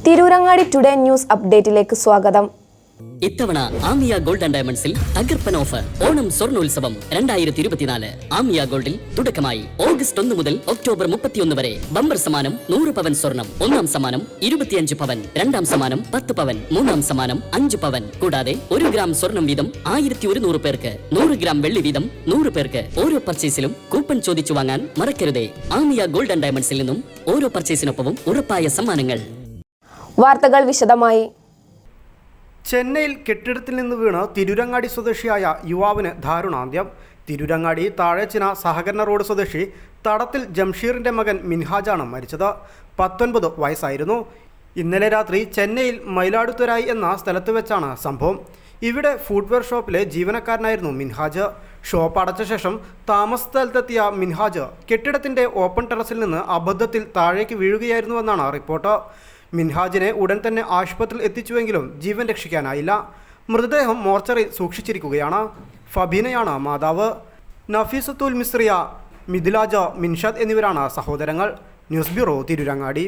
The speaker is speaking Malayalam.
തിരൂരങ്ങാടി ടുഡേ ന്യൂസ് അപ്ഡേറ്റിലേക്ക് സ്വാഗതം. ഇത്തവണ ആമിയ ഗോൾഡ് ആൻഡ് ഡയമണ്ട്സിൽ തകർപ്പൻ ഓഫർ ഓണം സ്വർണ്ണോത്സവം 2024. ആമിയ ഗോൾഡിൽ തുടക്കമായി ഓഗസ്റ്റ് 1 മുതൽ ഒക്ടോബർ 31 വരെ ബമ്പർ സമ്മാനം 100 പവൻ സ്വർണം, ഒന്നാം സമ്മാനം 25 പവൻ, രണ്ടാം സമ്മാനം 10 പവൻ, മൂന്നാം സമ്മാനം 5 പവൻ. കൂടാതെ 1 ഗ്രാം സ്വർണം വീതം 1100 പേർക്ക്, 100 ഗ്രാം വെള്ളി വീതം 100 പേർക്ക്. ഓരോ പർച്ചേസിലും കൂപ്പൺ ചോദിച്ചു വാങ്ങാൻ മറക്കരുതേ. ആമിയ ഗോൾഡ് ആൻഡ് ഡയമണ്ട്സിൽ നിന്നും ഓരോ പർച്ചേസിനൊപ്പവും ഉറപ്പായ സമ്മാനങ്ങൾ. വാർത്തകൾ വിശദമായി. ചെന്നൈയിൽ കെട്ടിടത്തിൽ നിന്ന് വീണ് തിരൂരങ്ങാടി സ്വദേശിയായ യുവാവിന് ദാരുണാന്ത്യം. തിരൂരങ്ങാടി താഴേച്ചിന സഹകരണ റോഡ് സ്വദേശി തടത്തിൽ ജംഷീറിൻ്റെ മകൻ മിൻഹാജാണ് മരിച്ചത്. 19 വയസ്സായിരുന്നു. ഇന്നലെ രാത്രി ചെന്നൈയിൽ മയിലാടുതുരായി എന്ന സ്ഥലത്ത് വെച്ചാണ് സംഭവം. ഇവിടെ ഫുട്വെയർ ഷോപ്പിലെ ജീവനക്കാരനായിരുന്നു മിൻഹാജ്. ഷോപ്പ് അടച്ച ശേഷം താമസ സ്ഥലത്തെത്തിയ മിൻഹാജ് കെട്ടിടത്തിൻ്റെ ഓപ്പൺ ടെറസിൽ നിന്ന് അബദ്ധത്തിൽ താഴേക്ക് വീഴുകയായിരുന്നുവെന്നാണ് റിപ്പോർട്ട്. മിൻഹാജിനെ ഉടൻ തന്നെ ആശുപത്രിയിൽ എത്തിച്ചുവെങ്കിലും ജീവൻ രക്ഷിക്കാനായില്ല. മൃതദേഹം മോർച്ചറിയിൽ സൂക്ഷിച്ചിരിക്കുകയാണ്. ഫബീനയാണ് മാതാവ്. നഫീസത്തുൽ മിസ്രിയ, മിഥിലാജ, മിൻഷാദ് എന്നിവരാണ് സഹോദരങ്ങൾ. News bureau, Tirurangadi.